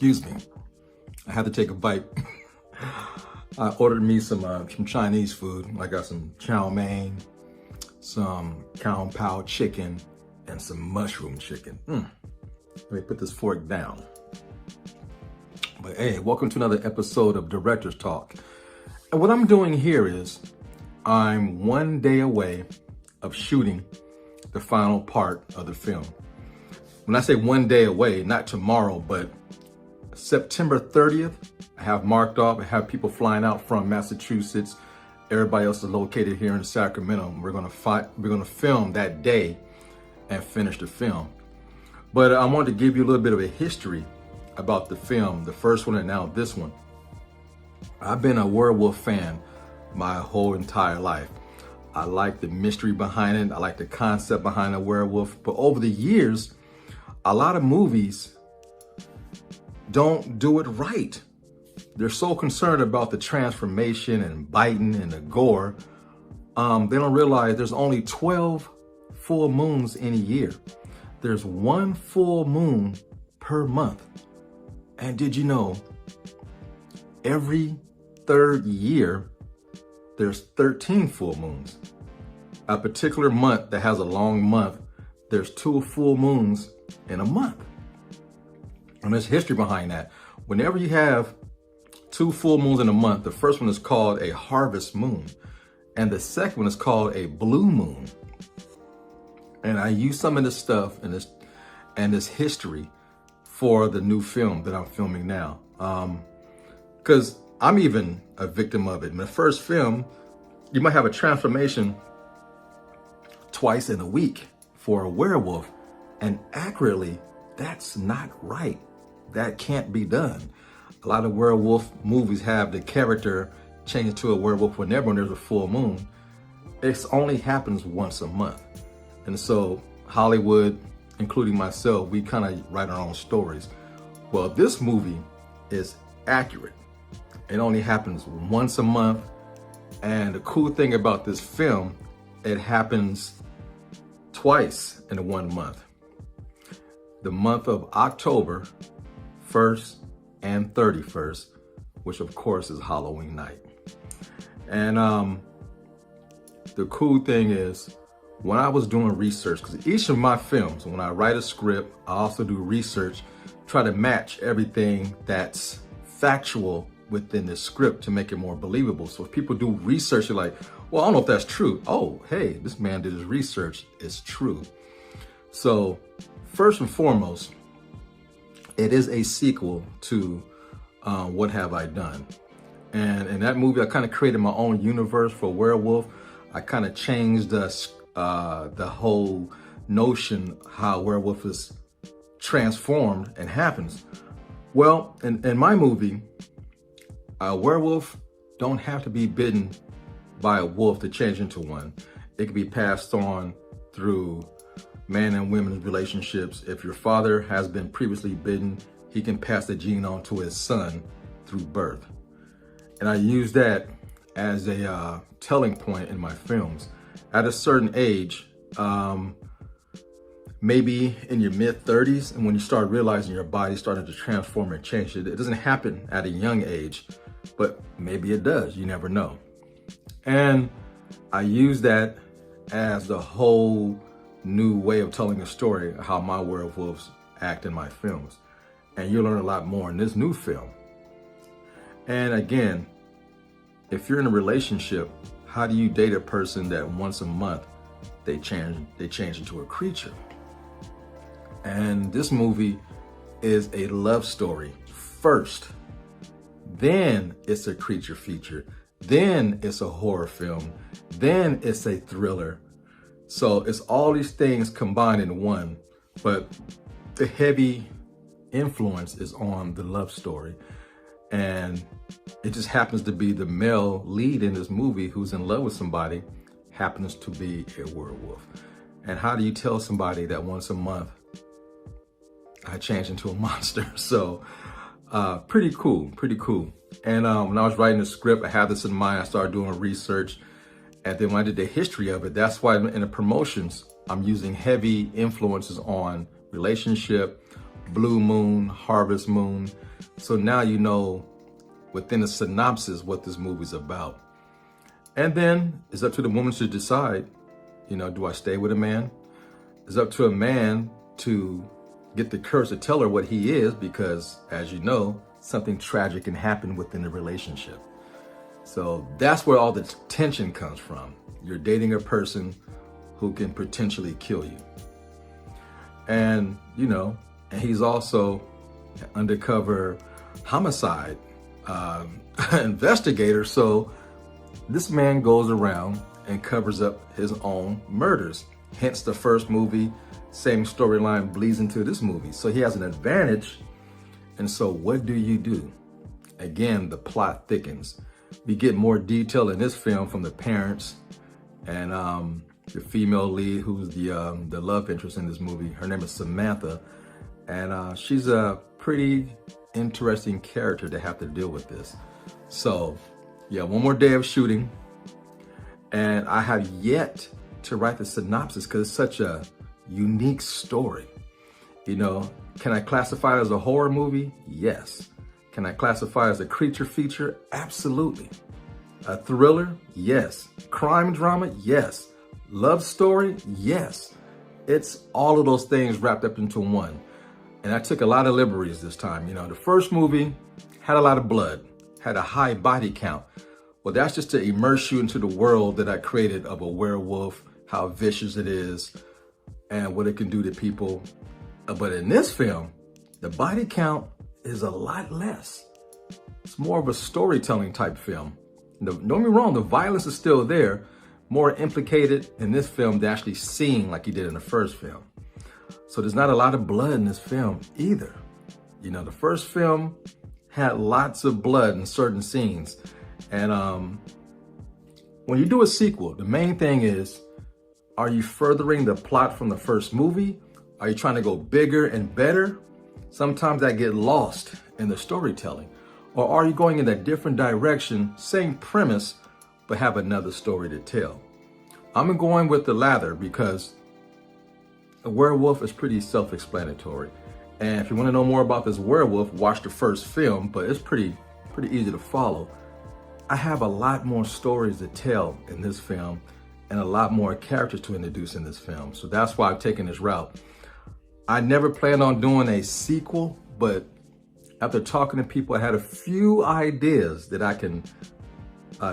Excuse me. I had to take a bite. I ordered me some Chinese food. I got some chow mein, some Kung Pao chicken, and some mushroom chicken. Let me put this fork down. But hey, welcome to another episode of Director's Talk. And what I'm doing here is I'm 1 day away of shooting the final part of the film. When I say 1 day away, not tomorrow, but September 30th, I have marked off. I have people flying out from Massachusetts. Everybody else is located here in Sacramento. We're gonna film that day and finish the film. But I wanted to give you a little bit of a history about the film, the first one and now this one. I've been a werewolf fan my whole entire life. I like the mystery behind it. I like the concept behind a werewolf. But over the years, a lot of movies don't do it right. They're so concerned about the transformation and biting and the gore. They don't realize there's only 12 full moons in a year. There's one full moon per month. And did you know, every third year, there's 13 full moons. A particular month that has a long month, there's 2 full moons in a month. And there's history behind that. Whenever you have 2 full moons in a month, the first one is called a harvest moon, and the second one is called a blue moon. And I use some of this stuff and this history for the new film that I'm filming now, because I'm even a victim of it. In the first film, you might have a transformation twice in a week for a werewolf, and accurately, that's not right. That can't be done. A lot of werewolf movies have the character change into a werewolf whenever when there's a full moon. It only happens once a month. And so Hollywood, including myself, we kind of write our own stories. Well, this movie is accurate. It only happens once a month. And the cool thing about this film, it happens twice in 1 month. The month of October 1st and 31st, which of course is Halloween night. And the cool thing is, when I was doing research, because each of my films, when I write a script, I also do research, try to match everything that's factual within the script to make it more believable. So if people do research, they're like, well, I don't know if that's true. Oh, hey, this man did his research. It's true. So first and foremost, it is a sequel to What Have I Done? And in that movie, I kind of created my own universe for werewolf. I kind of changed the whole notion how werewolf is transformed and happens. Well, in my movie, a werewolf don't have to be bitten by a wolf to change into one. It can be passed on through man and women's relationships. If your father has been previously bitten, he can pass the gene on to his son through birth. And I use that as a telling point in my films. At a certain age, maybe in your mid-30s, and when you start realizing your body starting to transform and change, it doesn't happen at a young age, but maybe it does, you never know. And I use that as the whole new way of telling a story of how my werewolves act in my films. And you'll learn a lot more in this new film. And again, if you're in a relationship, how do you date a person that once a month they change into a creature? And this movie is a love story first. Then it's a creature feature. Then it's a horror film. Then it's a thriller. So it's all these things combined in one, but the heavy influence is on the love story. And it just happens to be the male lead in this movie who's in love with somebody happens to be a werewolf. And how do you tell somebody that once a month I change into a monster? So pretty cool. And when I was writing the script, I had this in mind. I started doing research. And then when I did the history of it, that's why in the promotions, I'm using heavy influences on relationship, Blue Moon, Harvest Moon. So now you know within the synopsis what this movie's about. And then it's up to the woman to decide, do I stay with a man? It's up to a man to get the courage to tell her what he is, because as you know, something tragic can happen within the relationship. So that's where all the tension comes from. You're dating a person who can potentially kill you. And, and he's also an undercover homicide investigator. So this man goes around and covers up his own murders. Hence the first movie, same storyline bleeds into this movie. So he has an advantage. And so what do? Again, the plot thickens. We get more detail in this film from the parents and the female lead, who's the love interest in this movie. Her name is Samantha. And she's a pretty interesting character to have to deal with this. So yeah, one more day of shooting. And I have yet to write the synopsis because it's such a unique story. Can I classify it as a horror movie? Yes. Can I classify it as a creature feature? Absolutely. A thriller? Yes. Crime drama? Yes. Love story? Yes. It's all of those things wrapped up into one. And I took a lot of liberties this time. The first movie had a lot of blood, had a high body count. Well, that's just to immerse you into the world that I created of a werewolf, how vicious it is, and what it can do to people. But in this film, the body count is a lot less. It's more of a storytelling type film. Don't get me wrong, the violence is still there, more implicated in this film than actually seeing like he did in the first film. So there's not a lot of blood in this film either. The first film had lots of blood in certain scenes. And when you do a sequel, the main thing is, are you furthering the plot from the first movie? Are you trying to go bigger and better? Sometimes I get lost in the storytelling. Or are you going in a different direction, same premise, but have another story to tell? I'm going with the latter because a werewolf is pretty self-explanatory. And if you want to know more about this werewolf, watch the first film, but it's pretty easy to follow. I have a lot more stories to tell in this film and a lot more characters to introduce in this film. So that's why I've taken this route. I never planned on doing a sequel, but after talking to people, I had a few ideas that I can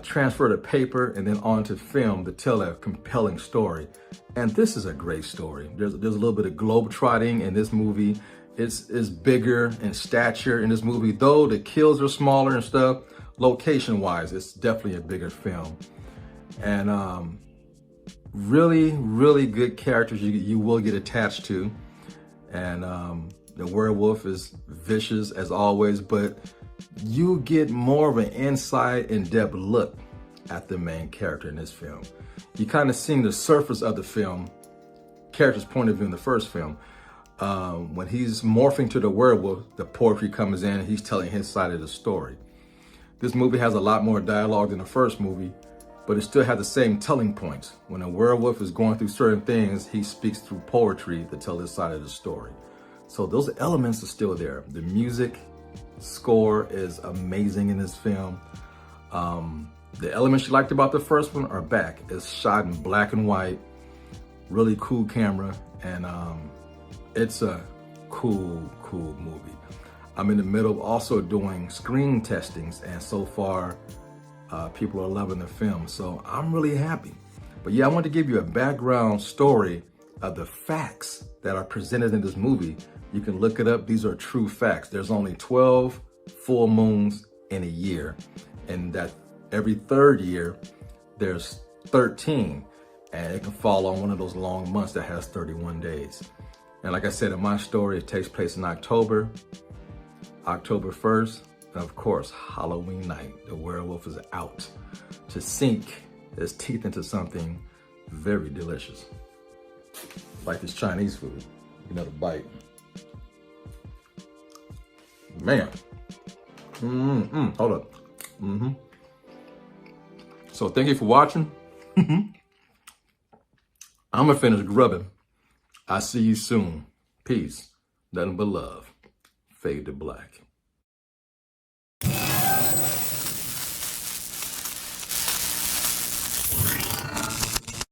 transfer to paper and then onto film to tell a compelling story. And this is a great story. There's a little bit of globetrotting in this movie. It's bigger in stature in this movie, though the kills are smaller and stuff. Location-wise, it's definitely a bigger film. And really, really good characters you will get attached to. And the werewolf is vicious as always, but you get more of an inside, in-depth look at the main character in this film. You kind of seen the surface of the film, character's point of view in the first film. When he's morphing to the werewolf, the poetry comes in and he's telling his side of the story. This movie has a lot more dialogue than the first movie, but it still has the same telling points. When a werewolf is going through certain things, he speaks through poetry to tell his side of the story. So those elements are still there. The music score is amazing in this film. The elements you liked about the first one are back. It's shot in black and white, really cool camera, and it's a cool movie. I'm in the middle of also doing screen testings, and so far, people are loving the film, so I'm really happy. But yeah, I want to give you a background story of the facts that are presented in this movie. You can look it up. These are true facts. There's only 12 full moons in a year, and that every third year, there's 13, and it can fall on one of those long months that has 31 days. And like I said, in my story, it takes place in October 1st, and of course, Halloween night. The werewolf is out to sink his teeth into something very delicious. Like this Chinese food, another bite. Man, hold up. So thank you for watching. I'm gonna finish grubbing. I'll see you soon. Peace. Nothing but love. Fade to black.